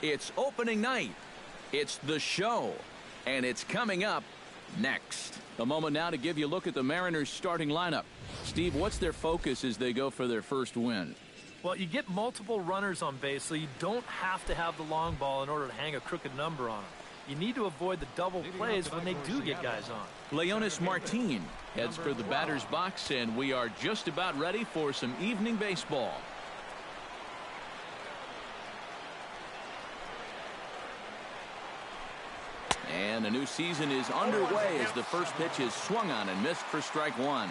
It's opening night. It's the show. And it's coming up next. A moment now to give you a look at the Mariners starting lineup. Steve, what's their focus as they go for their first win? Well, you get multiple runners on base, so you don't have to have the long ball in order to hang a crooked number on them. You need to avoid the double plays when they do get guys on. Leonys Martin heads for the batter's box, and we are just about ready for some evening baseball. And a new season is underway as the first pitch is swung on and missed for strike one.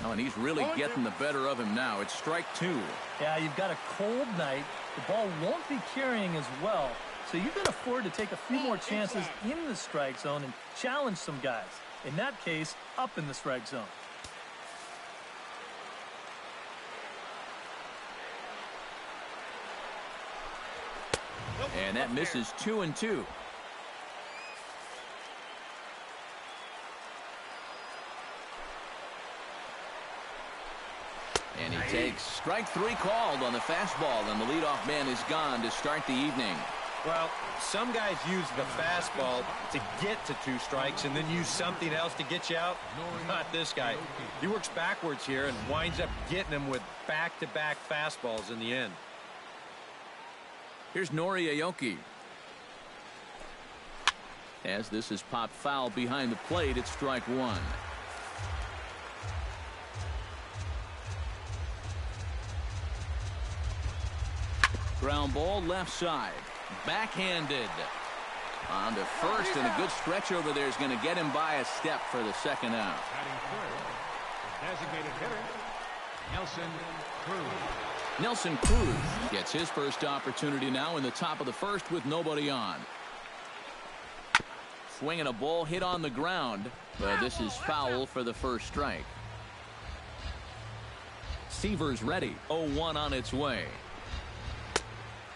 Oh, and he's really getting the better of him now. It's strike two. Yeah, you've got a cold night. The ball won't be carrying as well, so you can afford to take a few more chances in the strike zone and challenge some guys. In that case, up in the strike zone. And that misses 2-2. And he takes strike three called on the fastball, and the leadoff man is gone to start the evening. Well, some guys use the fastball to get to two strikes and then use something else to get you out. Not this guy. He works backwards here and winds up getting them with back-to-back fastballs in the end. Here's Nori Aoki. As this is popped foul behind the plate, it's strike one. Ground ball left side. Backhanded. On to first, and a good stretch over there is going to get him by a step for the second out. Designated hitter, Nelson Cruz. Nelson Cruz gets his first opportunity now in the top of the first with nobody on. Swinging a ball hit on the ground, but this is foul for the first strike. Seaver's ready. 0-1 on its way.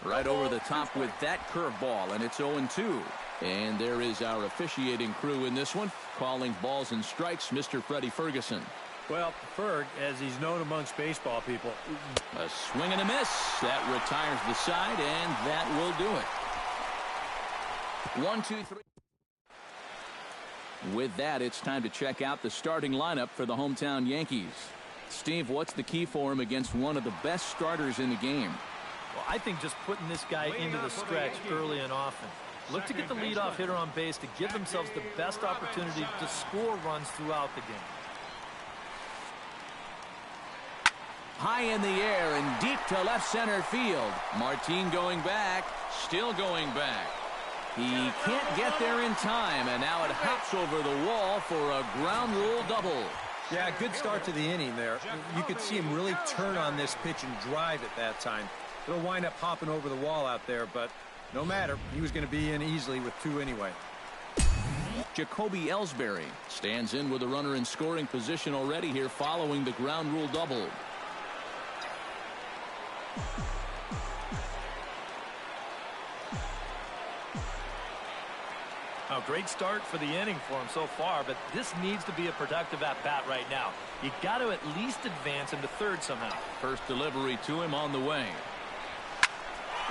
Right over the top with that curveball, and it's 0-2. And there is our officiating crew in this one, calling balls and strikes, Mr. Freddie Ferguson. Well, Ferg, as he's known amongst baseball people. A swing and a miss. That retires the side, and that will do it. 1, 2, 3. With that, it's time to check out the starting lineup for the hometown Yankees. Steve, what's the key for him against one of the best starters in the game? Well, I think just putting this guy into the stretch early and often. Look to get the leadoff hitter on base to give themselves the best opportunity to score runs throughout the game. High in the air and deep to left center field. Martin going back, still going back. He can't get there in time, and now it hops over the wall for a ground rule double. Yeah, good start to the inning there. You could see him really turn on this pitch and drive at that time. It'll wind up hopping over the wall out there, but no matter. He was going to be in easily with two anyway. Jacoby Ellsbury stands in with a runner in scoring position already here following the ground rule double. A great start for the inning for him so far, but this needs to be a productive at-bat right now. You got to at least advance him to third somehow. First delivery to him on the way.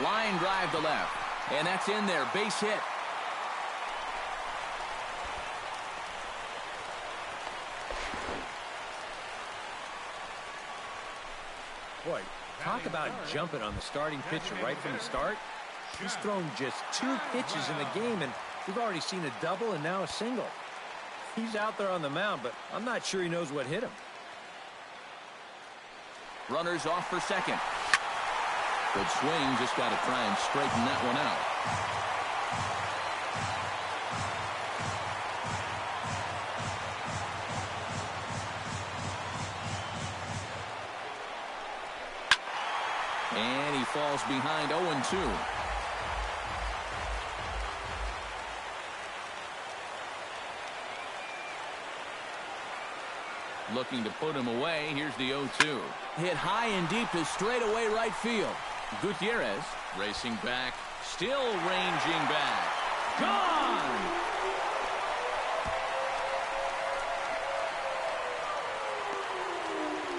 Line drive to left, and that's in there. Base hit. Boy, talk about jumping on the starting pitcher right from the start. He's thrown just 2 pitches in the game, and we've already seen a double and now a single. He's out there on the mound, but I'm not sure he knows what hit him. Runners off for second. Good swing, just got to try and straighten that one out. And he falls behind 0-2. Looking to put him away. Here's the 0-2. Hit high and deep to straightaway right field. Gutierrez racing back, still ranging back. Gone!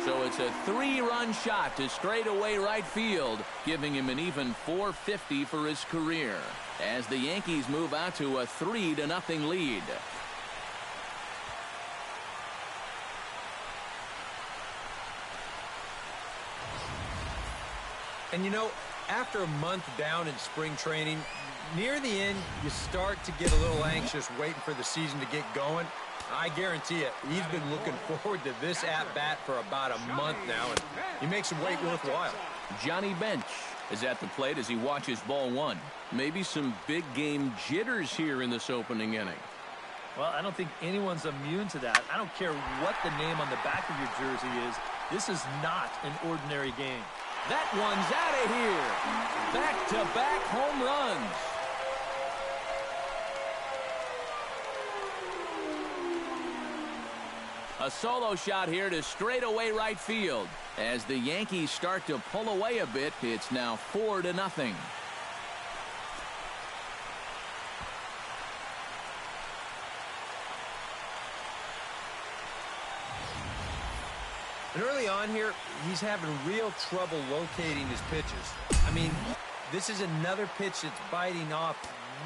So it's It's a 3-run shot to straightaway right field, giving him an even .450 for his career as the Yankees move out to a 3-0 lead. And you know, after a month down in spring training, near the end, you start to get a little anxious waiting for the season to get going. I guarantee you, he's been looking forward to this at-bat for about a month now, and he makes the wait worthwhile. Johnny Bench is at the plate as he watches ball one. Maybe some big game jitters here in this opening inning. Well, I don't think anyone's immune to that. I don't care what the name on the back of your jersey is. This is not an ordinary game. That one's out of here. Back-to-back home runs. A solo shot here to straightaway right field. As the Yankees start to pull away a bit, it's now 4-0. And early on here, he's having real trouble locating his pitches. I mean, this is another pitch that's biting off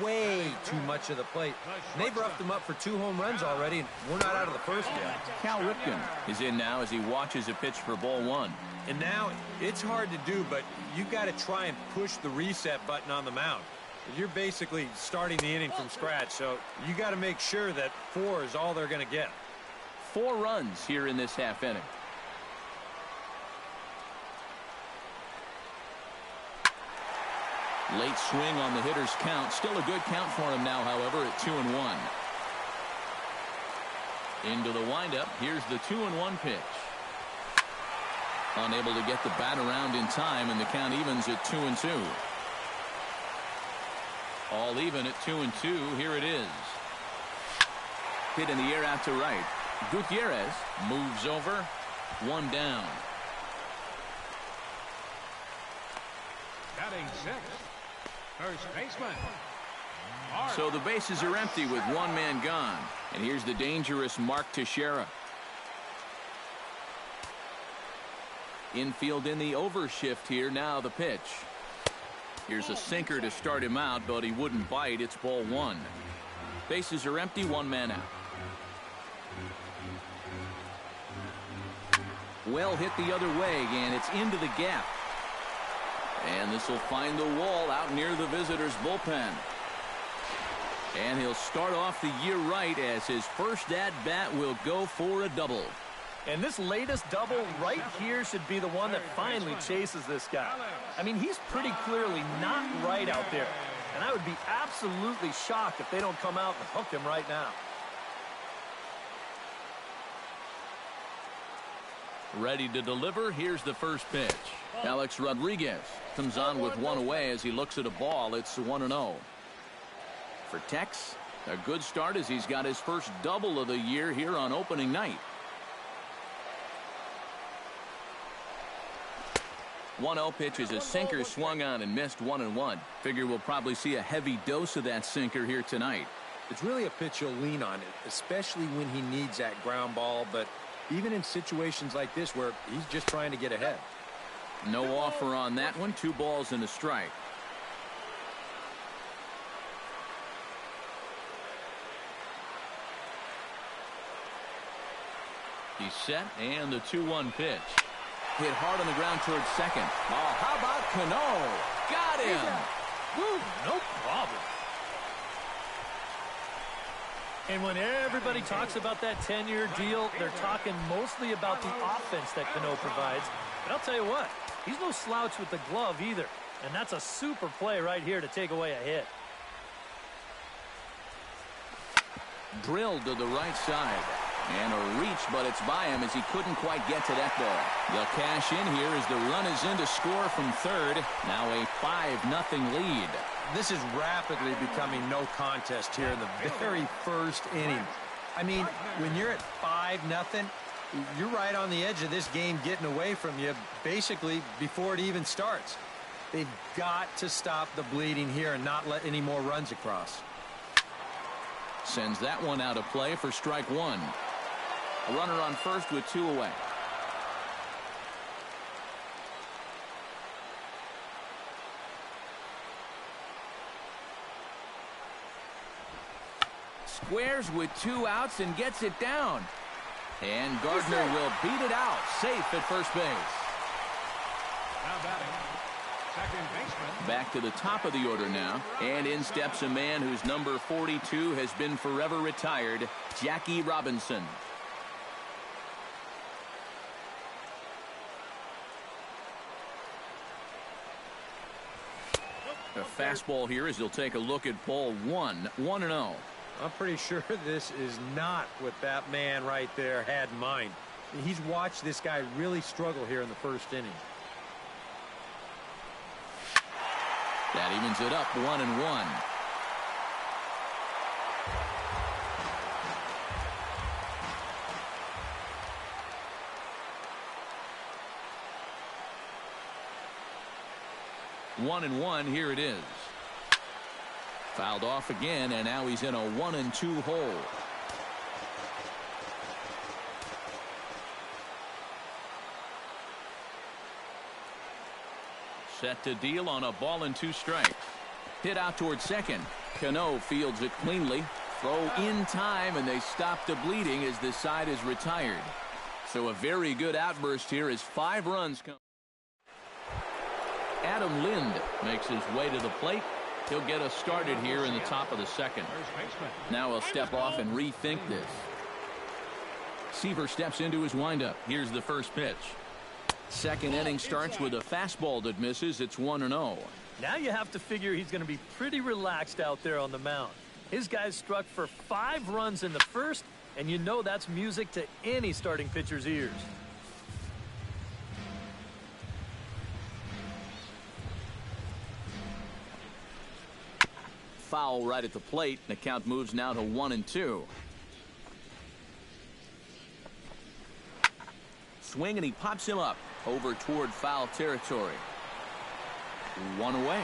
way too much of the plate. And they've roughed him up for 2 home runs already, and we're not out of the first yet. Cal Ripken is in now as he watches a pitch for ball one. And now it's hard to do, but you've got to try and push the reset button on the mound. You're basically starting the inning from scratch, so you got to make sure that 4 is all they're going to get. 4 runs here in this half inning. Late swing on the hitter's count. Still a good count for him now, however, at 2-1. Into the windup. Here's the 2-1 pitch. Unable to get the bat around in time, and the count evens at 2-2. All even at 2-2. Here it is. Hit in the air out to right. Gutierrez moves over. 1 down. Batting 6. First baseman. So the bases are empty with 1 man gone. And here's the dangerous Mark Teixeira. Infield in the overshift here. Now the pitch. Here's a sinker to start him out, but he wouldn't bite. It's ball 1. Bases are empty. 1 man out. Well hit the other way, and it's into the gap. And this will find the wall out near the visitors' bullpen. And he'll start off the year right as his first at-bat will go for a double. And this latest double right here should be the one that finally chases this guy. I mean, he's pretty clearly not right out there. And I would be absolutely shocked if they don't come out and hook him right now. Ready to deliver. Here's the first pitch. Alex Rodriguez comes on with 1 away as he looks at a ball. It's 1-0. For Tex, a good start as he's got his first double of the year here on opening night. 1-0 pitch is a sinker swung on and missed 1-1. Figure we'll probably see a heavy dose of that sinker here tonight. It's really a pitch you'll lean on, especially when he needs that ground ball, but even in situations like this where he's just trying to get ahead. No offer on that one. 2 balls and a strike. He's set, and the 2-1 pitch. Hit hard on the ground towards second. Oh, how about Cano? Got him. Woo, no problem. And when everybody talks about that 10-year deal, they're talking mostly about the offense that Cano provides. But I'll tell you what, he's no slouch with the glove either. And that's a super play right here to take away a hit. Drilled to the right side. And a reach, but it's by him as he couldn't quite get to that ball. They'll cash in here as the run is in to score from third. Now a 5-0 lead. This is rapidly becoming no contest here in the very first inning. I mean, when you're at 5-0, you're right on the edge of this game getting away from you basically before it even starts. They've got to stop the bleeding here and not let any more runs across. Sends that one out of play for strike 1. A runner on first with 2 away. squares with 2 outs and gets it down. And Gardner will beat it out, safe at first base. Now batting, second baseman. Back to the top of the order now. And in steps a man whose number 42 has been forever retired, Jackie Robinson. A fastball here as he'll take a look at ball 1, 1-0. I'm pretty sure this is not what that man right there had in mind. He's watched this guy really struggle here in the first inning. That evens it up 1-1. One and one, here it is. Fouled off again, and now he's in a 1-2 hole. Set to deal on a ball and 2 strikes. Hit out towards second. Cano fields it cleanly. Throw in time, and they stop the bleeding as this side is retired. So a very good outburst here as 5 runs come. Adam Lind makes his way to the plate. He'll get us started here in the top of the second. Now he'll step off and rethink this. Seaver steps into his windup. Here's the first pitch. Second inning starts with a fastball that misses. It's 1-0. Now you have to figure he's going to be pretty relaxed out there on the mound. His guys struck for 5 runs in the first, and you know that's music to any starting pitcher's ears. Foul right at the plate. The count moves now to 1-2. Swing, and he pops him up over toward foul territory. 1 away.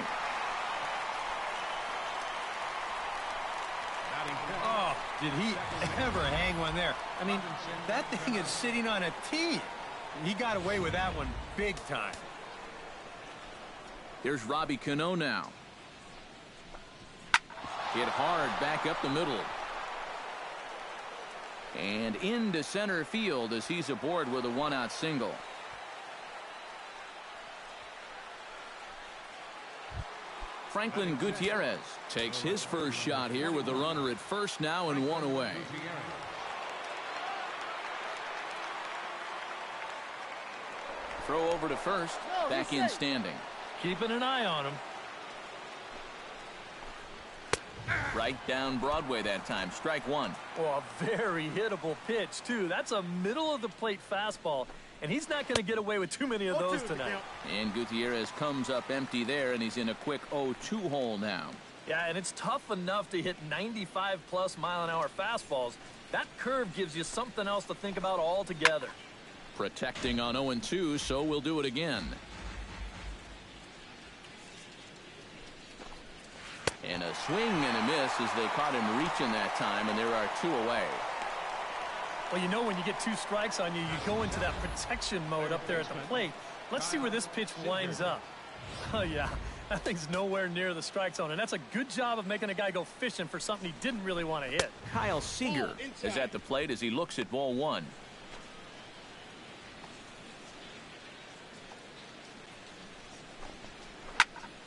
Oh, did he ever hang one there? I mean, that thing is sitting on a tee. He got away with that one big time. Here's Robbie Cano now. Hit hard back up the middle. And into center field as he's aboard with a 1-out single. Franklin Gutierrez takes his first shot here with the runner at first now and 1 away. Throw over to first. Back in standing. Keeping an eye on him. Right down Broadway that time. Strike 1. Oh, a very hittable pitch, too. That's a middle-of-the-plate fastball, and he's not going to get away with too many of those tonight. And Gutierrez comes up empty there, and he's in a quick 0-2 hole now. Yeah, and it's tough enough to hit 95-plus mile-an-hour fastballs. That curve gives you something else to think about altogether. Protecting on 0-2, so we'll do it again. And a swing and a miss as they caught him reaching that time, and there are 2 away. Well, you know when you get 2 strikes on you, you go into that protection mode up there at the plate. Let's see where this pitch winds up. Oh, yeah, that thing's nowhere near the strike zone, and that's a good job of making a guy go fishing for something he didn't really want to hit. Kyle Seager is at the plate as he looks at ball 1.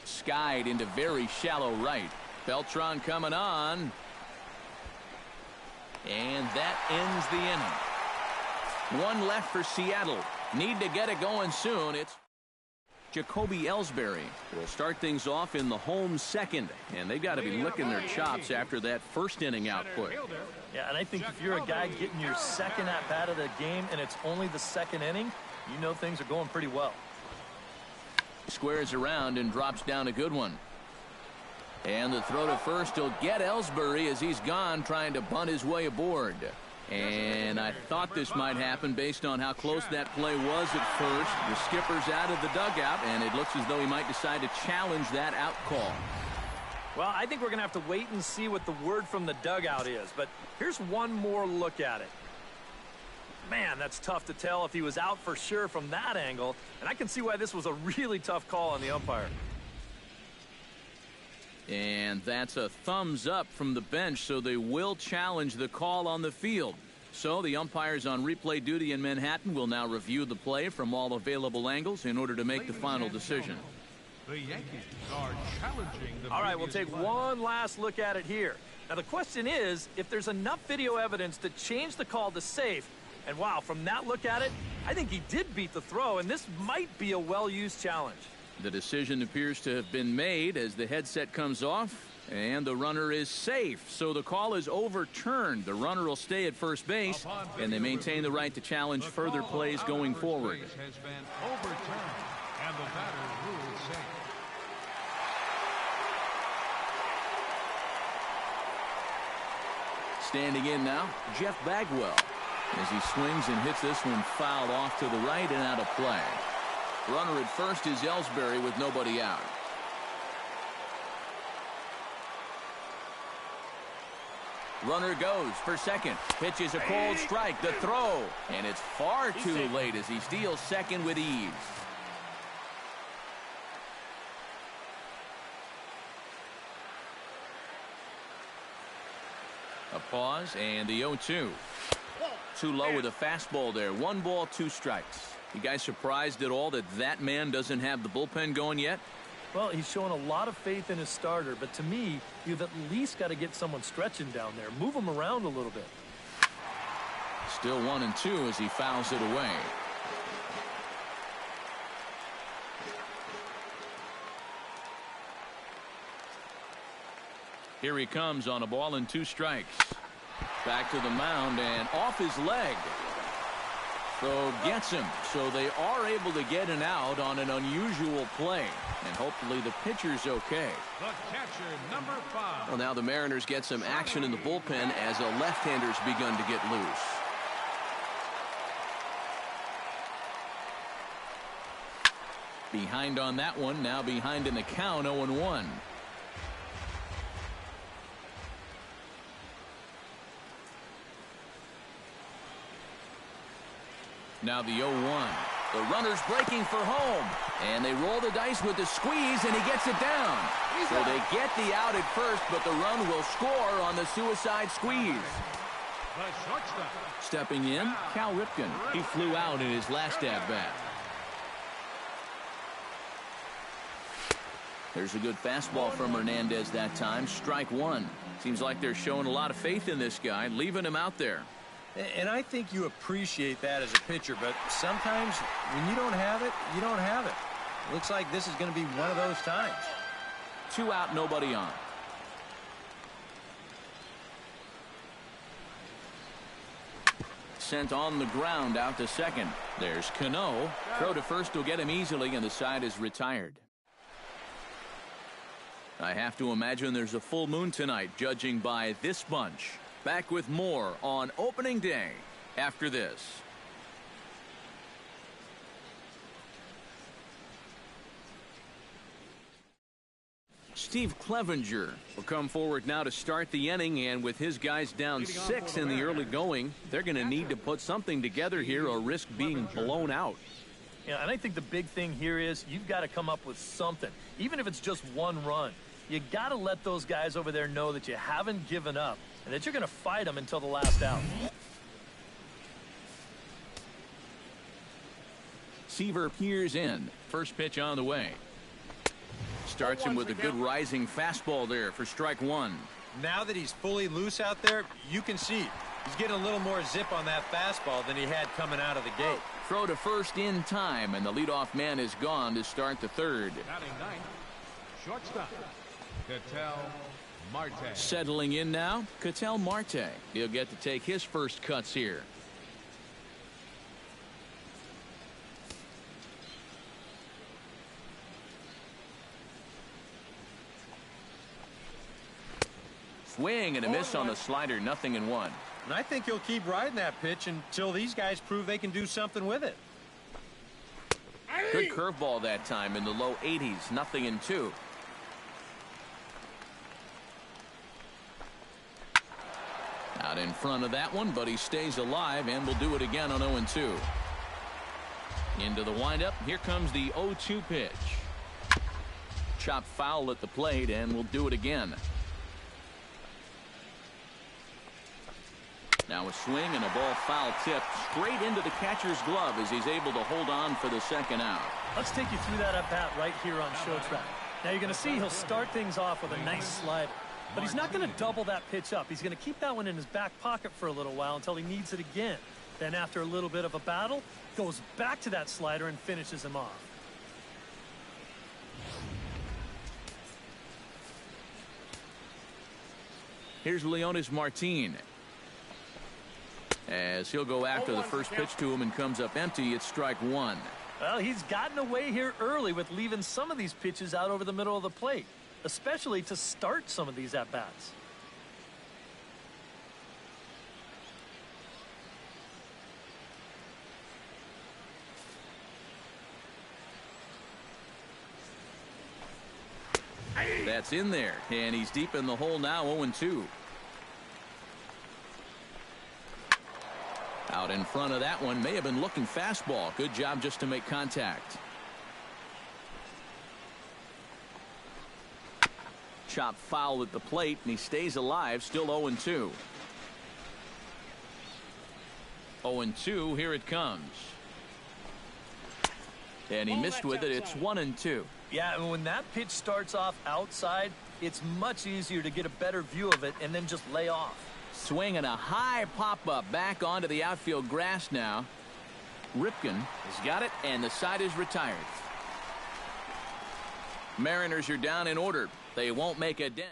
Skied into very shallow right. Beltran coming on. And that ends the inning. 1 left for Seattle. Need to get it going soon. It's Jacoby Ellsbury will start things off in the home second. And they've got to be licking their chops after that first inning output. Yeah, and I think if you're a guy getting your second at-bat of the game and it's only the second inning, you know things are going pretty well. Squares around and drops down a good one. And the throw to first will get Ellsbury as he's gone, trying to bunt his way aboard. And I thought this might happen based on how close that play was at first. The skipper's out of the dugout, and it looks as though he might decide to challenge that out call. Well, I think we're going to have to wait and see what the word from the dugout is. But here's one more look at it. Man, that's tough to tell if he was out for sure from that angle. And I can see why this was a really tough call on the umpire. And that's a thumbs up from the bench, so they will challenge the call on the field. So the umpires on replay duty in Manhattan will now review the play from all available angles in order to make the final decision. The Yankees are challenging the All right, we'll take one last look at it here. Now, the question is, if there's enough video evidence to change the call to safe, and wow, from that look at it, I think he did beat the throw, and this might be a well-used challenge. The decision appears to have been made as the headset comes off, and the runner is safe. So the call is overturned. The runner will stay at first base, and they maintain the right to challenge further plays going forward. Has been overturned, and the batter ruled safe. Standing in now, Jeff Bagwell, as he swings and hits this one fouled off to the right and out of play. Runner at first is Ellsbury with nobody out. Runner goes for second. Pitch is a cold strike. The throw. And it's far too late as he steals second with ease. A pause and the 0-2. Too low with a fastball there. 1 ball, 2 strikes. You guys surprised at all that that man doesn't have the bullpen going yet? Well, he's showing a lot of faith in his starter, but to me, you've at least got to get someone stretching down there. Move him around a little bit. Still 1-2 as he fouls it away. Here he comes on a ball and 2 strikes. Back to the mound and off his leg. So gets him. So they are able to get an out on an unusual play. And hopefully the pitcher's okay. The catcher, number 5. Well, now the Mariners get some action in the bullpen as a left-hander's begun to get loose. Behind on that one. Now behind in the count, 0-1. Now the 0-1. The runner's breaking for home. And they roll the dice with the squeeze, and he gets it down. So they get the out at first, but the run will score on the suicide squeeze. The shortstop. Stepping in, Cal Ripken. He flew out in his last at-bat. There's a good fastball from Hernandez that time. Strike 1. Seems like they're showing a lot of faith in this guy, leaving him out there. And I think you appreciate that as a pitcher, but sometimes when you don't have it, you don't have it. Looks like this is going to be one of those times. 2 out, nobody on. Sent on the ground out to second. There's Cano. Throw to first will get him easily, and the side is retired. I have to imagine there's a full moon tonight, judging by this bunch. Back with more on opening day after this. Steve Clevenger will come forward now to start the inning, and with his guys down 6 in the early going, they're going to need to put something together here or risk being blown out. Yeah, and I think the big thing here is you've got to come up with something, even if it's just 1 run. You got to let those guys over there know that you haven't given up and that you're going to fight them until the last out. Seaver peers in. First pitch on the way. Starts him with a good rising fastball there for strike 1. Now that he's fully loose out there, you can see he's getting a little more zip on that fastball than he had coming out of the gate. Throw to first in time, and the leadoff man is gone to start the third. Batting 9th, shortstop, Ketel Marte. Settling in now, Ketel Marte. He'll get to take his first cuts here. Swing and a miss on the slider, 0-1. And I think he'll keep riding that pitch until these guys prove they can do something with it. Good curveball that time in the low 80s, 0-2. Out in front of that one, but he stays alive and will do it again on 0-2. Into the windup. Here comes the 0-2 pitch. Chop foul at the plate, and we'll do it again. Now a swing and a ball foul tipped straight into the catcher's glove as he's able to hold on for the second out. Let's take you through that at-bat right here on Showtrack. Now you're going to see he'll start things off with a nice slider. But he's not going to double that pitch up. He's going to keep that one in his back pocket for a little while until he needs it again. Then after a little bit of a battle, goes back to that slider and finishes him off. Here's Leonys Martin. As he'll go after the first pitch to him and comes up empty, it's strike one. Well, he's gotten away here early with leaving some of these pitches out over the middle of the plate, especially to start some of these at-bats. That's in there, and he's deep in the hole now, 0-2. Out in front of that one, may have been looking fastball. Good job just to make contact. Chop foul at the plate, and he stays alive, still 0-2. 0-2, here it comes. And he missed with it. It's 1-2. Yeah, and when that pitch starts off outside, it's much easier to get a better view of it and then just lay off. Swing and a high pop-up back onto the outfield grass now. Ripken has got it, and the side is retired. Mariners are down in order. They won't make a dent.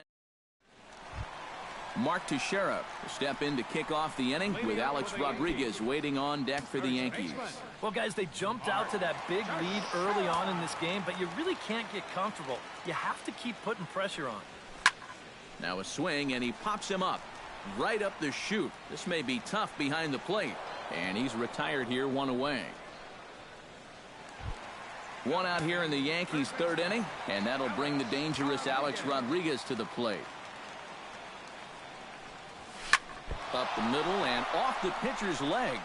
Mark Teixeira will step in to kick off the inning with Alex Rodriguez waiting on deck for the Yankees. Well, guys, they jumped out to that big lead early on in this game, but you really can't get comfortable. You have to keep putting pressure on. Now a swing, and he pops him up. Right up the chute. This may be tough behind the plate. And he's retired here, one away. One out here in the Yankees' third inning, and that'll bring the dangerous Alex Rodriguez to the plate. Up the middle and off the pitcher's leg.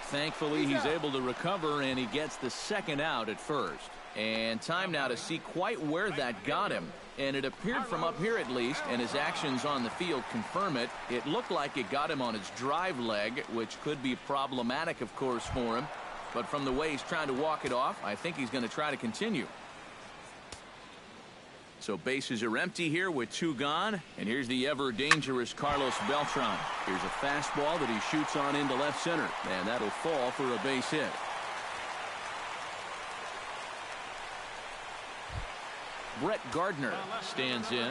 Thankfully, he's able to recover, and he gets the second out at first. And time now to see quite where that got him. And it appeared from up here at least, and his actions on the field confirm it. It looked like it got him on his drive leg, which could be problematic, of course, for him. But from the way he's trying to walk it off, I think he's going to try to continue. So bases are empty here with two gone. And here's the ever-dangerous Carlos Beltran. Here's a fastball that he shoots on into left center. And that'll fall for a base hit. Brett Gardner stands in.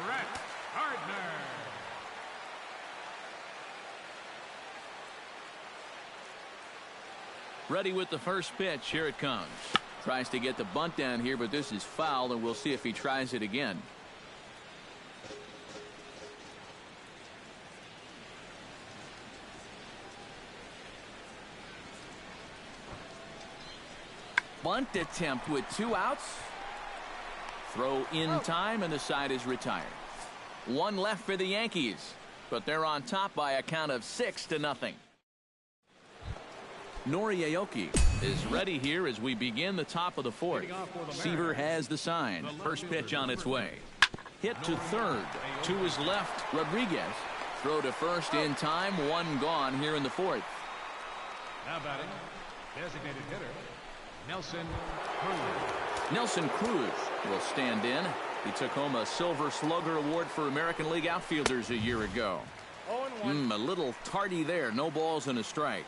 Brett Gardner. Ready with the first pitch. Here it comes. Tries to get the bunt down here, but this is foul, and we'll see if he tries it again. Bunt attempt with two outs. Throw in time, and the side is retired. One left for the Yankees, but they're on top by a count of 6-0. Nori Aoki is ready here as we begin the top of the fourth. Seaver has the sign. First pitch on its way. Hit to third. To his left, Rodriguez. Throw to first in time. One gone here in the fourth. Now batting, designated hitter, Nelson Cruz. Nelson Cruz will stand in. He took home a Silver Slugger Award for American League outfielders a year ago. A little tardy there. No balls and a strike.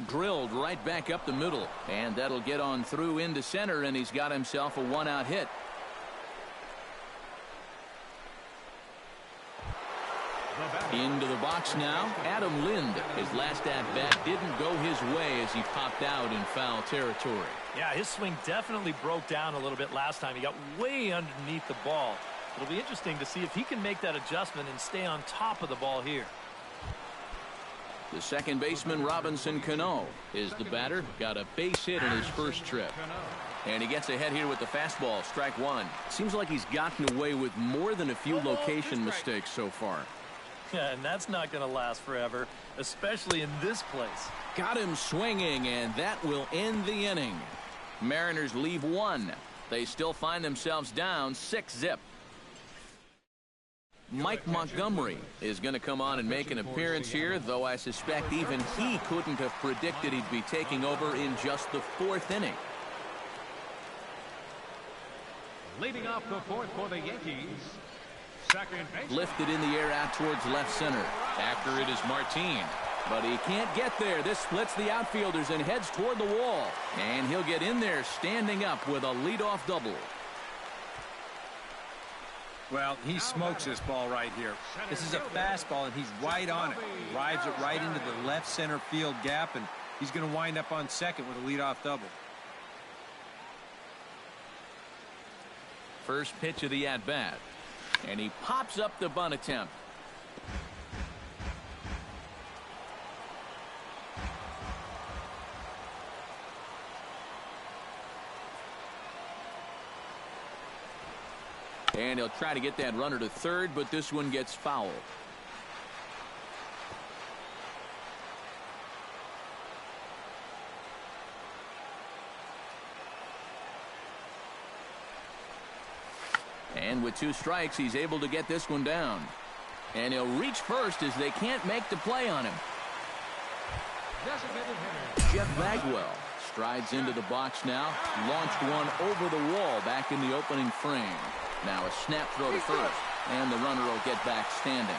Drilled right back up the middle, and that'll get on through into center, and he's got himself a one-out hit. Into the box now, Adam Lind. His last at-bat didn't go his way as he popped out in foul territory. Yeah, his swing definitely broke down a little bit last time. He got way underneath the ball. It'll be interesting to see if he can make that adjustment and stay on top of the ball here. The second baseman, Robinson Cano, is the batter. Got a base hit in his first trip. And he gets ahead here with the fastball, strike one. Seems like he's gotten away with more than a few location mistakes so far. Yeah, and that's not going to last forever, especially in this place. Got him swinging, and that will end the inning. Mariners leave one. They still find themselves down 6-zip. Mike Montgomery is going to come on and make an appearance here, though I suspect even he couldn't have predicted he'd be taking over in just the 4th inning. Leading off the 4th for the Yankees, second base. Lifted in the air out towards left center. After it is Martin. But he can't get there. This splits the outfielders and heads toward the wall. And he'll get in there standing up with a leadoff double. Well, he smokes this ball right here. This is a fastball, and he's right on it. Drives it right into the left center field gap, and he's going to wind up on second with a leadoff double. First pitch of the at-bat. And he pops up the bunt attempt. And he'll try to get that runner to third, but this one gets fouled. And with 2 strikes, he's able to get this one down. And he'll reach first as they can't make the play on him. Jeff Bagwell strides into the box now. Launched one over the wall back in the opening frame. Now a snap throw to first, and the runner will get back standing.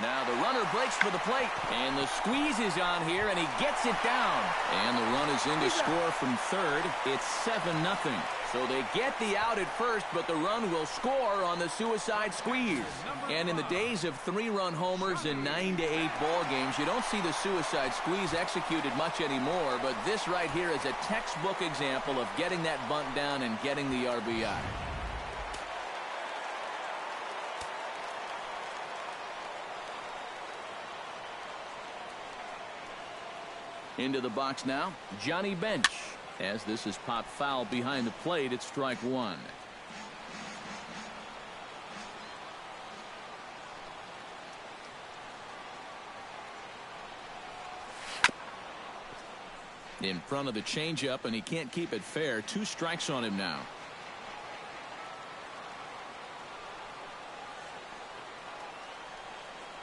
Now the runner breaks for the plate, and the squeeze is on here, and he gets it down. And the run is in to score from third. It's 7-0. So they get the out at first, but the run will score on the suicide squeeze. And in the days of 3-run homers and 9-8 ball games, you don't see the suicide squeeze executed much anymore, but this right here is a textbook example of getting that bunt down and getting the RBI. Into the box now, Johnny Bench. As this is popped foul behind the plate, it's strike 1. In front of the changeup, and he can't keep it fair. 2 strikes on him now.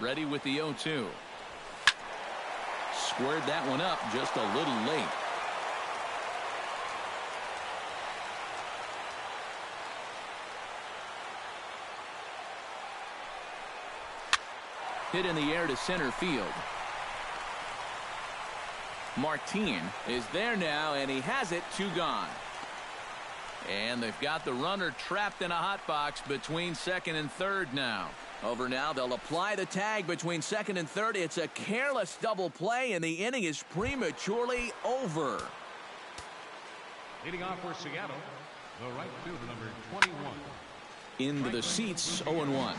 Ready with the 0-2. Squared that one up just a little late. Hit in the air to center field. Martin is there now, and he has it. 2 gone. And they've got the runner trapped in a hot box between second and third now. Over now, they'll apply the tag between second and third. It's a careless double play, and the inning is prematurely over. Leading off for Seattle, the right fielder, number 21. Into the seats, 0-1.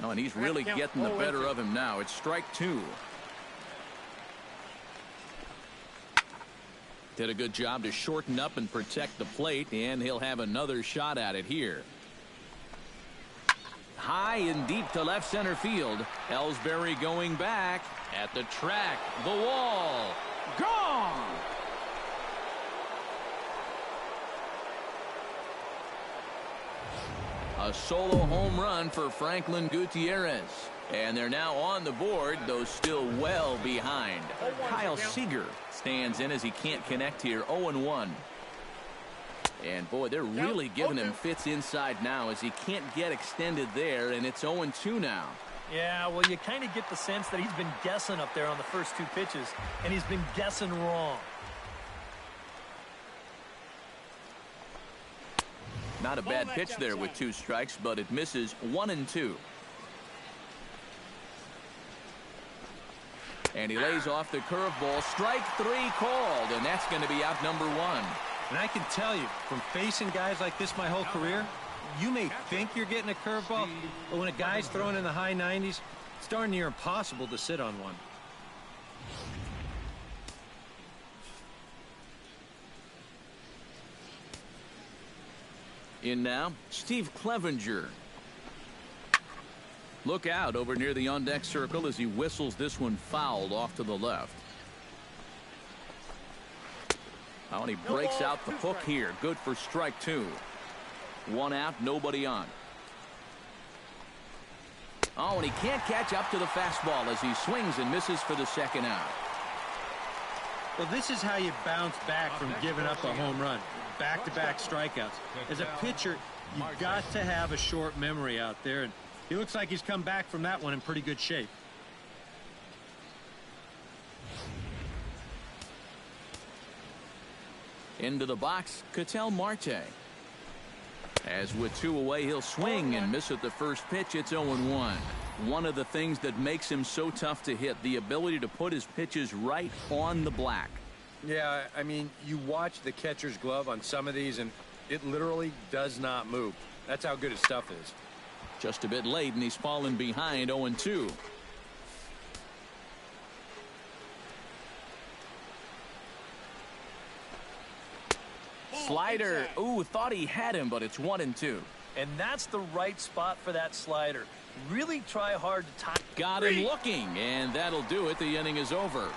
Oh, and he's really getting the better of him now. It's strike 2. Did a good job to shorten up and protect the plate, and he'll have another shot at it here. High and deep to left center field. Ellsbury going back at the track. The wall. Gone! A solo home run for Franklin Gutierrez. And they're now on the board, though still well behind. Kyle Seager stands in as he can't connect here. 0-1. And boy, they're really giving him fits inside now as he can't get extended there, and it's 0-2 now. Yeah, well, you kind of get the sense that he's been guessing up there on the first 2 pitches, and he's been guessing wrong. Not a bad pitch there with 2 strikes, but it misses. 1-2. And he lays off the curveball. Strike 3 called, and that's going to be out number 1. And I can tell you, from facing guys like this my whole career, you may think you're getting a curveball, but when a guy's throwing in the high 90s, it's darn near impossible to sit on one. In now, Steve Clevenger. Look out over near the on-deck circle as he whistles this one fouled off to the left. Oh, and he breaks out the hook here. Good for strike two. One out, nobody on. Oh, and he can't catch up to the fastball as he swings and misses for the second out. Well, this is how you bounce back from giving up a home run. Back-to-back strikeouts. As a pitcher, you've got to have a short memory out there, and he looks like he's come back from that one in pretty good shape. Into the box, Ketel Marte. As with two away, he'll swing and miss at the first pitch. It's 0-1. One of the things that makes him so tough to hit, the ability to put his pitches right on the black. Yeah, I mean, you watch the catcher's glove on some of these, and it literally does not move. That's how good his stuff is. Just a bit late, and he's fallen behind 0-2. Slider. Ooh, thought he had him, but it's 1-2. And that's the right spot for that slider. Really try hard to time. Got him looking, and that'll do it. The inning is over.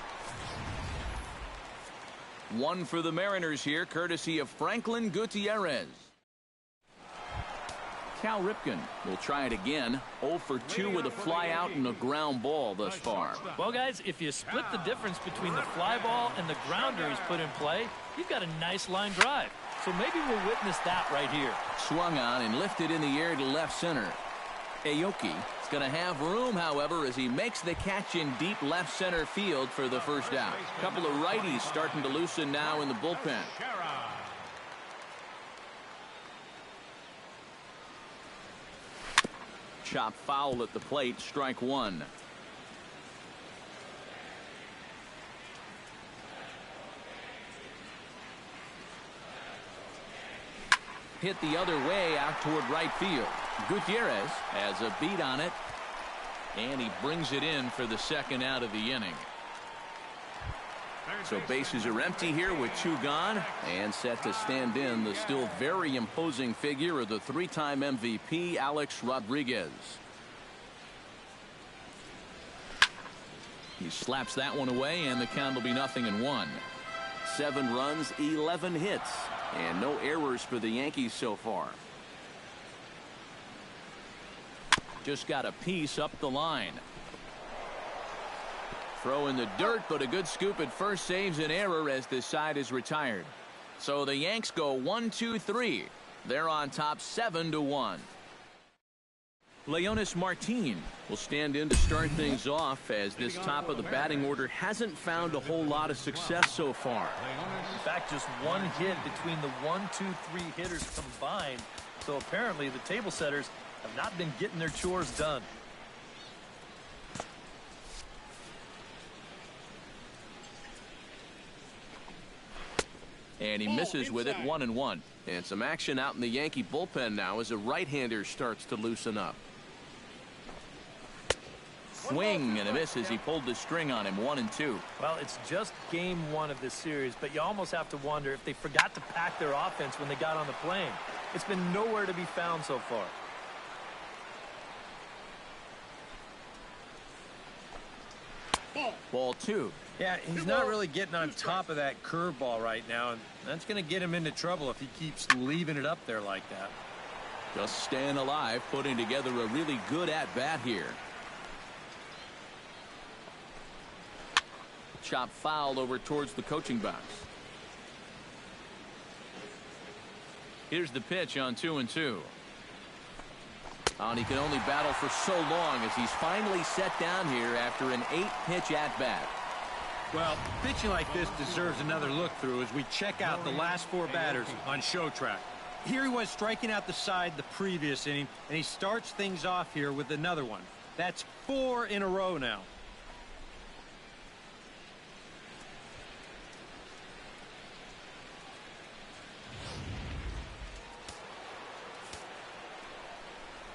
One for the Mariners here, courtesy of Franklin Gutierrez. Cal Ripken will try it again. 0 for 2 with a fly out and a ground ball thus far. Well, guys, if you split the difference between the fly ball and the grounder he's put in play, you've got a nice line drive. So maybe we'll witness that right here. Swung on and lifted in the air to left center. Aoki is going to have room, however, as he makes the catch in deep left center field for the first out. A couple of righties starting to loosen now in the bullpen. Chop foul at the plate, strike one. Hit the other way out toward right field. Gutierrez has a beat on it, and he brings it in for the second out of the inning. So bases are empty here with two gone, and set to stand in the still very imposing figure of the three-time MVP, Alex Rodriguez. He slaps that one away, and the count will be 0-1. 7 runs, 11 hits, and no errors for the Yankees so far. Just got a piece up the line. Throw in the dirt, but a good scoop at first saves an error as this side is retired. So the Yanks go 1-2-3. They're on top 7-1. Leonys Martin will stand in to start things off, as this top of the batting order hasn't found a whole lot of success so far. In fact, just one hit between the 1, 2, 3 hitters combined. So apparently the table setters have not been getting their chores done. And he misses with it, 1-1. And some action out in the Yankee bullpen now as a right-hander starts to loosen up. Swing and a miss as he pulled the string on him, 1-2. Well, it's just game one of this series, but you almost have to wonder if they forgot to pack their offense when they got on the plane. It's been nowhere to be found so far. Ball 2. Yeah, he's not really getting on top of that curveball right now, and that's going to get him into trouble if he keeps leaving it up there like that. Just staying alive, putting together a really good at-bat here. Chop foul over towards the coaching box. Here's the pitch on 2-2. And he can only battle for so long as he's finally set down here after an 8-pitch at-bat. Well, pitching like this deserves another look through as we check out the last 4 batters on Show Track. Here he was striking out the side the previous inning, and he starts things off here with another one. That's 4 in a row now.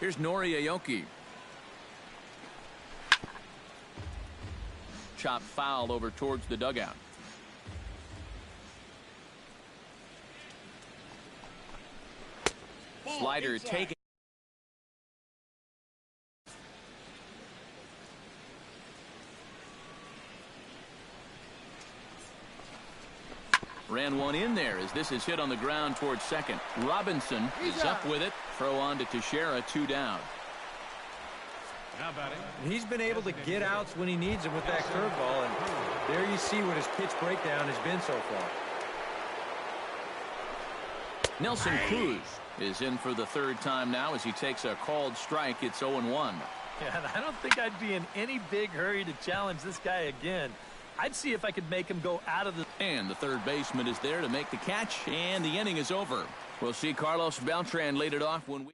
Here's Nori Aoki. Chop foul over towards the dugout. Slider taken. Ran one in there as this is hit on the ground towards second. Robinson is up with it. Throw on to Teixeira, 2 down. Now batting. He's been able to get outs when he needs them with that curveball, and there you see what his pitch breakdown has been so far. Nelson Cruz is in for the 3rd time now as he takes a called strike. It's 0-1. Yeah, and I don't think I'd be in any big hurry to challenge this guy again. I'd see if I could make him go out of the... And the third baseman is there to make the catch, and the inning is over. We'll see Carlos Beltran lead it off when we...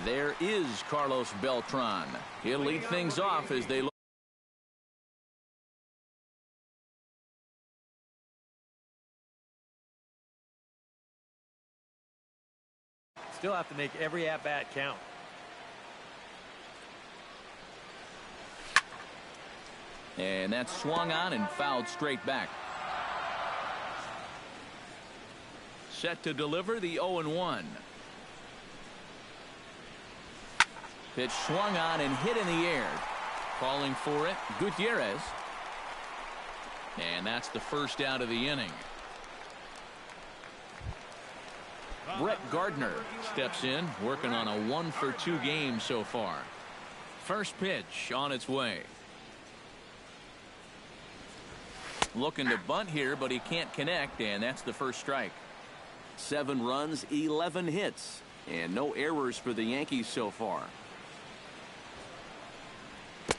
There is Carlos Beltran. He'll lead things off as they look. Still have to make every at-bat count. And that's swung on and fouled straight back. Set to deliver the 0-1. Pitch swung on and hit in the air. Calling for it, Gutierrez. And that's the first out of the inning. Brett Gardner steps in, working on a 1-for-2 game so far. First pitch on its way. Looking to bunt here, but he can't connect, and that's the first strike. 7 runs, 11 hits, and no errors for the Yankees so far.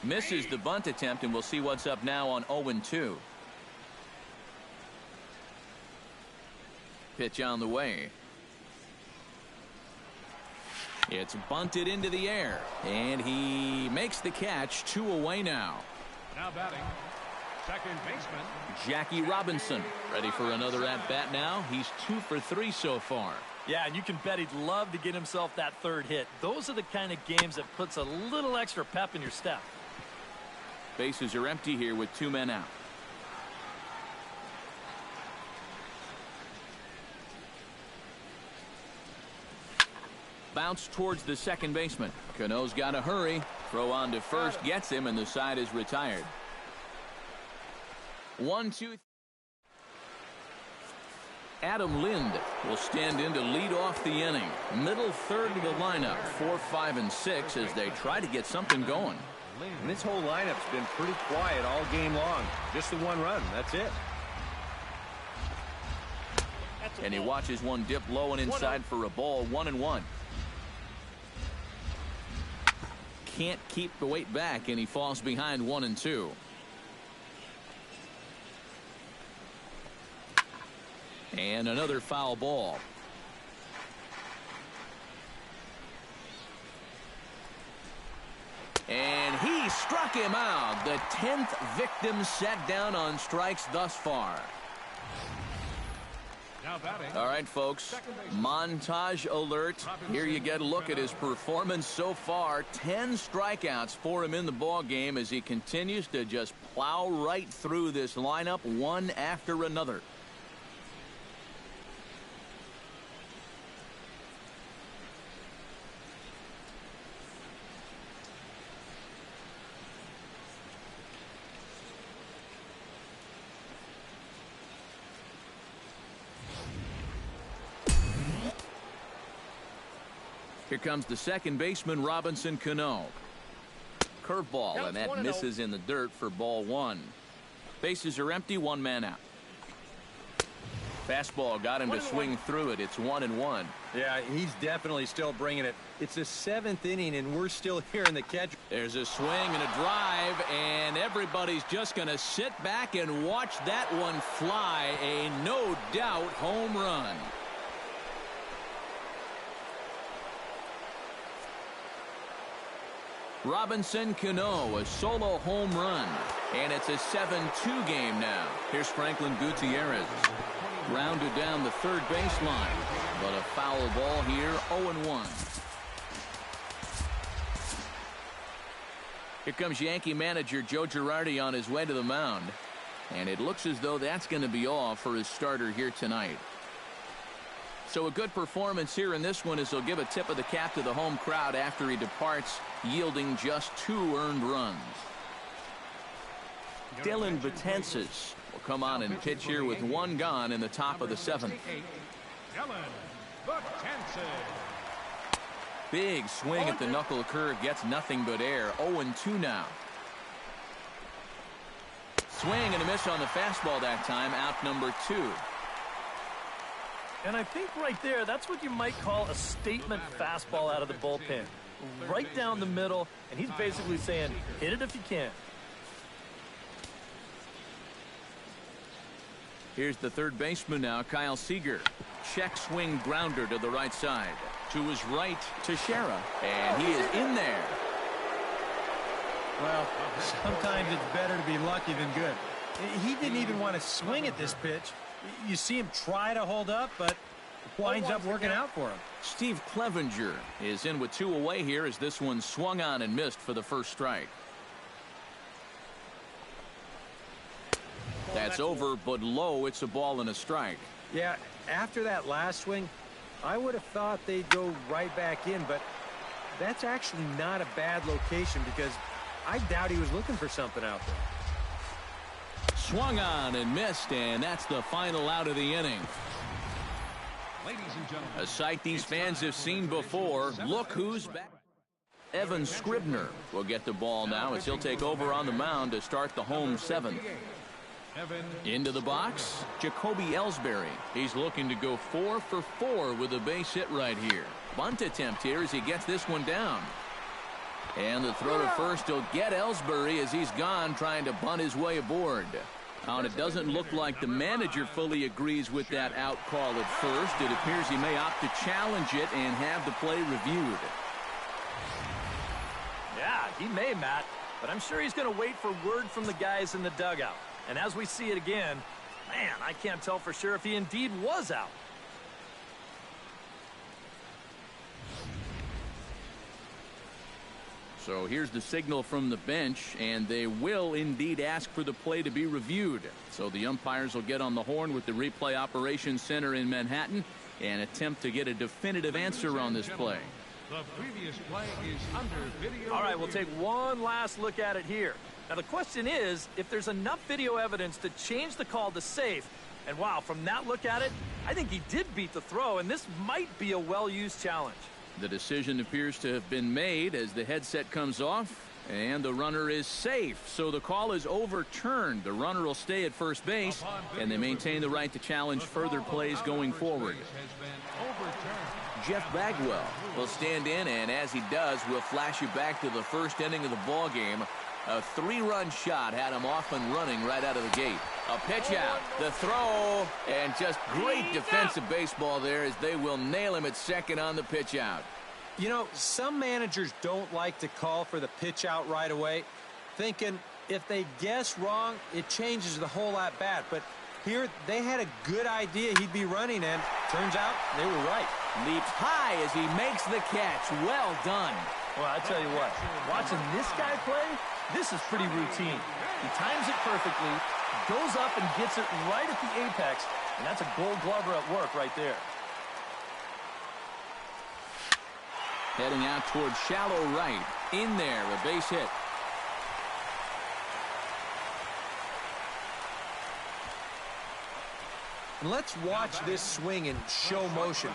Misses the bunt attempt, and we'll see what's up now on 0-2. Pitch on the way. It's bunted into the air, and he makes the catch. 2 away now. Now batting, second baseman Jackie Robinson ready for another at-bat now. He's 2 for 3 so far. Yeah, and you can bet he'd love to get himself that 3rd hit. Those are the kind of games that puts a little extra pep in your step. Bases are empty here with 2 men out. Bounce towards the second baseman. Cano's got to hurry. Throw on to first, gets him, and the side is retired. 1-2. Adam Lind will stand in to lead off the inning. Middle third of the lineup, 4, 5, and 6 as they try to get something going. And this whole lineup's been pretty quiet all game long. Just the 1 run. That's it. And he watches one dip low and inside for a ball. 1-1. Can't keep the weight back, and he falls behind 1-2. And another foul ball. And he struck him out. The 10th victim set down on strikes thus far. now batting. All right, folks, montage alert. Here you get a look at his performance so far. 10 strikeouts for him in the ball game as he continues to just plow right through this lineup one after another. Here comes the second baseman, Robinson Cano. Curveball, and that misses in the dirt for ball one. Bases are empty, one man out. Fastball got him to swing through it. It's 1-1. Yeah, he's definitely still bringing it. It's the 7th inning, and we're still here in the catch. There's a swing and a drive, and everybody's just going to sit back and watch that one fly. A no doubt home run. Robinson Cano, a solo home run, and it's a 7-2 game now. Here's Franklin Gutierrez. Grounded down the third baseline, but a foul ball here, 0-1. Here comes Yankee manager Joe Girardi on his way to the mound, and it looks as though that's going to be all for his starter here tonight. So a good performance here in this one as he'll give a tip of the cap to the home crowd after he departs, yielding just 2 earned runs. Dylan Betances will come on and pitch here with 1 gone in the top of the 7th. Big swing at the knuckle curve, gets nothing but air. 0-2 now. Swing and a miss on the fastball that time, out number 2. And I think right there, that's what you might call a statement fastball out of the bullpen. Right down the middle, and he's basically saying, hit it if you can. Here's the third baseman now, Kyle Seager. Check swing grounder to the right side. To his right, Teixeira. And he is in there. Well, sometimes it's better to be lucky than good. He didn't even want to swing at this pitch. You see him try to hold up, but it winds up working out for him. Steve Clevenger is in with 2 away here as this one swung on and missed for the first strike. That's over, but low. It's a ball and a strike. Yeah, after that last swing, I would have thought they'd go right back in, but that's actually not a bad location because I doubt he was looking for something out there. Swung on and missed, and that's the final out of the inning. Ladies and gentlemen, A sight these fans have seen before. Look who's back. Evan Scribner will get the ball now as he'll take over on the mound to start the home 7th. Into the box, Jacoby Ellsbury. He's looking to go 4 for 4 with a base hit right here. Bunt attempt here as he gets this one down. And the throw to first will get Ellsbury as he's gone trying to bunt his way aboard. Now, and it doesn't look like the manager fully agrees with that out call at first. It appears he may opt to challenge it and have the play reviewed. Yeah, he may, Matt, but I'm sure he's going to wait for word from the guys in the dugout. And as we see it again, man, I can't tell for sure if he indeed was out. So here's the signal from the bench, and they will indeed ask for the play to be reviewed. So the umpires will get on the horn with the replay operations center in Manhattan and attempt to get a definitive answer on this play. the previous play is under video. All right, we'll take one last look at it here. Now, the question is, if there's enough video evidence to change the call to safe, and wow, from that look at it, I think he did beat the throw, and this might be a well-used challenge. The decision appears to have been made as the headset comes off, and the runner is safe. So the call is overturned. The runner will stay at first base, and they maintain the right to challenge further plays going forward. Jeff Bagwell will stand in, and as he does, we'll flash you back to the first inning of the ball game. A 3-run shot had him off and running right out of the gate. A pitch out, the throw, and just great defensive baseball there as they will nail him at second on the pitch out. You know, some managers don't like to call for the pitch out right away, thinking if they guess wrong, it changes the whole at bat. But here, they had a good idea he'd be running, and turns out they were right. Leaps high as he makes the catch. Well done. Well, I tell you what, watching this guy play, this is pretty routine. He times it perfectly, goes up and gets it right at the apex, and that's a Gold Glover at work right there. Heading out towards shallow right. In there, a base hit. And let's watch this swing in show motion.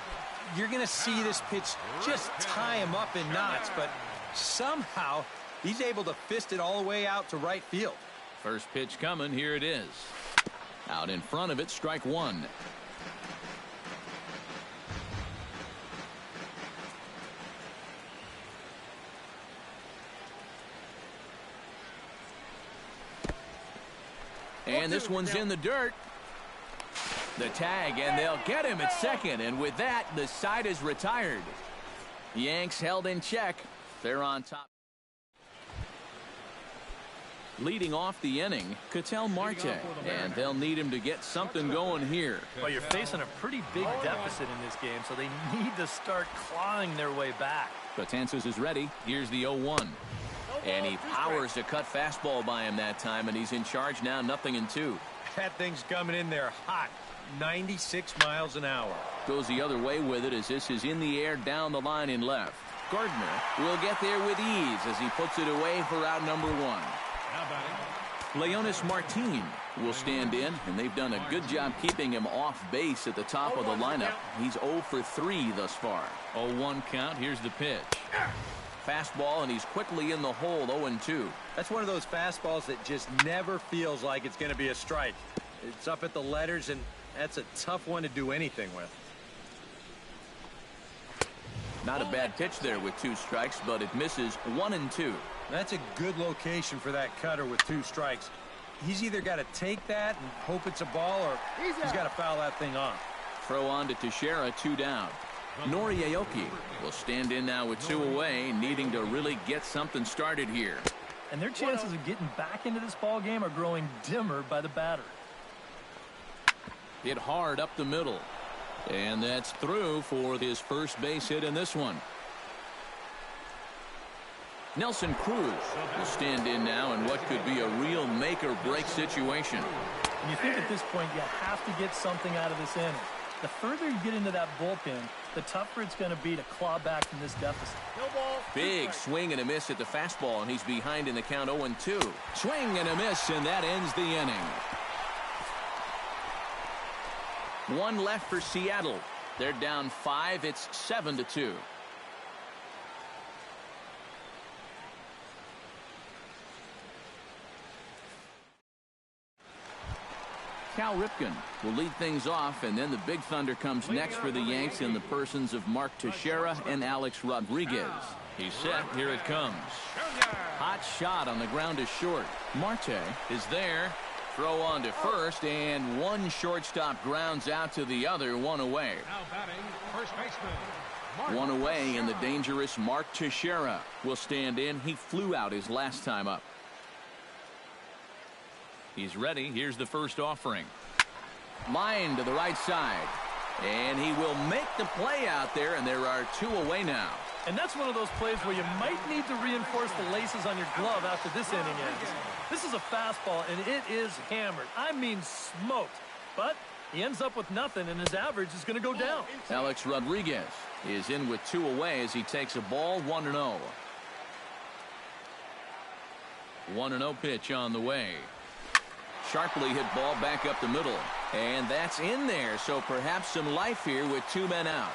You're going to see this pitch just tie him up in knots, but somehow he's able to fist it all the way out to right field. First pitch coming. Here it is. Out in front of it, strike one. And this one's in the dirt. The tag, and they'll get him at second. And with that, the side is retired. Yanks held in check. They're on top. Leading off the inning, Ketel Marte. And they'll need him to get something going here. Well, you're facing a pretty big deficit in this game, so they need to start clawing their way back. Betances is ready. Here's the 0-1. And he powers a cut fastball by him that time, and he's in charge now, 0-2. That thing's coming in there hot. 96 miles an hour. Goes the other way with it as this is in the air down the line in left. Gardner will get there with ease as he puts it away for out number 1. Now batting, Leonys Martin will stand in, and they've done a good job keeping him off base at the top of the lineup. He's 0 for 3 thus far. 0-1 count. Here's the pitch. Fastball, and he's quickly in the hole, 0-2. That's one of those fastballs that just never feels like it's going to be a strike. It's up at the letters, and that's a tough one to do anything with. Not a bad pitch there with 2 strikes, but it misses 1-2. That's a good location for that cutter with 2 strikes. He's either got to take that and hope it's a ball, or he's got to foul that thing off. Throw on to Teixeira, 2 down. Nori Aoki will stand in now with 2 away, needing to really get something started here. And their chances of getting back into this ball game are growing dimmer by the batter. Hit hard up the middle. And that's through for his first base hit in this one. Nelson Cruz will stand in now in what could be a real make-or-break situation. And you think at this point you have to get something out of this inning. The further you get into that bullpen, the tougher it's going to be to claw back from this deficit. Big swing and a miss at the fastball, and he's behind in the count 0-2. Swing and a miss, and that ends the inning. 1 left for Seattle. They're down 5. It's 7-2. Cal Ripken will lead things off, and then the Big Thunder comes next for the Yanks in the persons of Mark Teixeira and Alex Rodriguez. He's set. Here it comes. Hot shot on the ground is short. Marte is there. Throw on to first, and one shortstop grounds out to the other. 1 away. now batting, first baseman. 1 away, and the dangerous Mark Teixeira will stand in. He flew out his last time up. He's ready. Here's the first offering. Line to the right side. And he will make the play out there, and there are 2 away now. And that's one of those plays where you might need to reinforce the laces on your glove after this inning ends. This is a fastball, and it is hammered. I mean smoked. But he ends up with nothing, and his average is going to go down. Alex Rodriguez is in with 2 away as he takes a ball. 1-0. 1-0 pitch on the way. Sharply hit ball back up the middle. And that's in there, so perhaps some life here with 2 men out.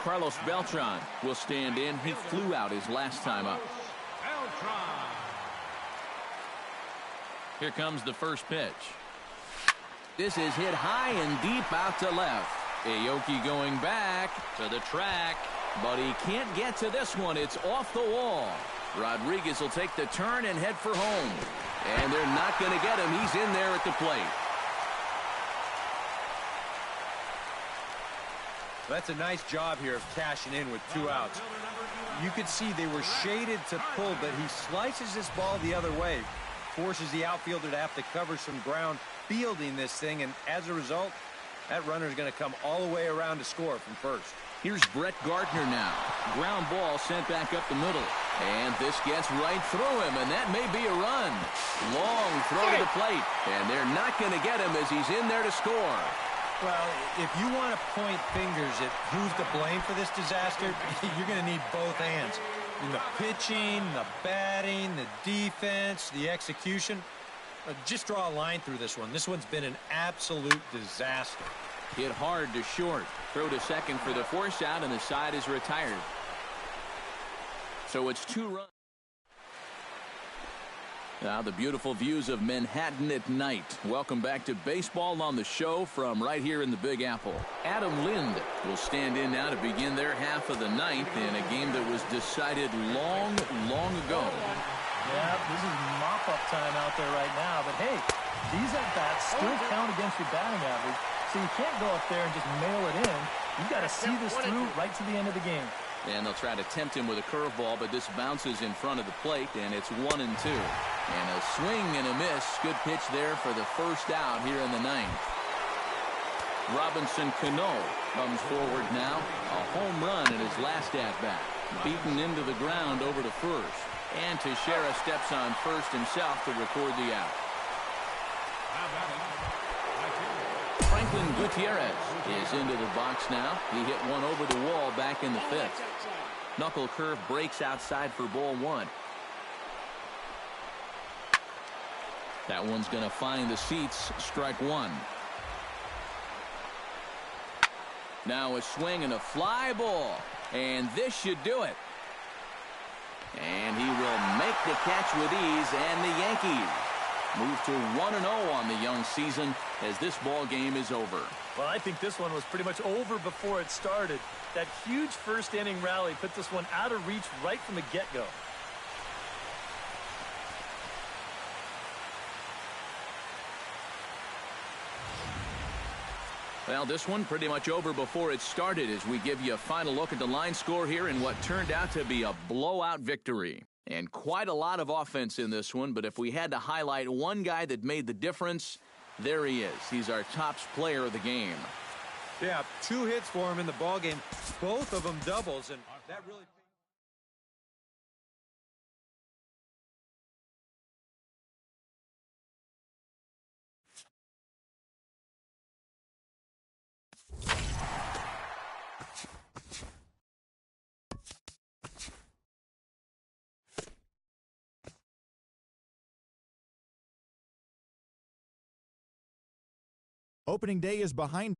Carlos Beltran will stand in. He flew out his last time up. Beltran. Here comes the first pitch. This is hit high and deep out to left. Aoki going back to the track, but he can't get to this one. It's off the wall. Rodriguez will take the turn and head for home. And they're not going to get him. He's in there at the plate. That's a nice job here of cashing in with 2 outs. You could see they were shaded to pull, but he slices this ball the other way, forces the outfielder to have to cover some ground fielding this thing, and as a result, that runner is going to come all the way around to score from first. Here's Brett Gardner now. Ground ball sent back up the middle. And this gets right through him, and that may be a run. Long throw to the plate, and they're not going to get him as he's in there to score. Well, if you want to point fingers at who's to blame for this disaster, you're going to need both hands. In the pitching, the batting, the defense, the execution. Just draw a line through this one. This one's been an absolute disaster. Hit hard to short. Throw to second for the force out, and the side is retired. So it's 2 runs. Now the beautiful views of Manhattan at night. Welcome back to Baseball on the Show from right here in the Big Apple. Adam Lind will stand in now to begin their half of the 9th in a game that was decided long ago. Yeah, this is mop-up time out there right now. But hey, these at-bats still count against your batting average, so you can't go up there and just mail it in. You've got to see this through right to the end of the game. And they'll try to tempt him with a curveball, but this bounces in front of the plate, and it's 1-2. And a swing and a miss. Good pitch there for the first out here in the 9th. Robinson Cano comes forward now. A home run in his last at-bat. Beaten into the ground over to first. And Teixeira steps on first himself to record the out. Franklin Gutierrez is into the box now. He hit one over the wall back in the fifth. Knuckle curve breaks outside for ball one. That one's going to find the seats. Strike one. Now a swing and a fly ball. And this should do it. And he will make the catch with ease, and the Yankees move to 1-0 on the young season as this ball game is over. Well, I think this one was pretty much over before it started. That huge first inning rally put this one out of reach right from the get-go. Well, this one pretty much over before it started as we give you a final look at the line score here in what turned out to be a blowout victory. And quite a lot of offense in this one, but if we had to highlight one guy that made the difference, there he is. He's our top player of the game. Yeah, 2 hits for him in the ball game, both of them doubles, and that really... Opening day is behind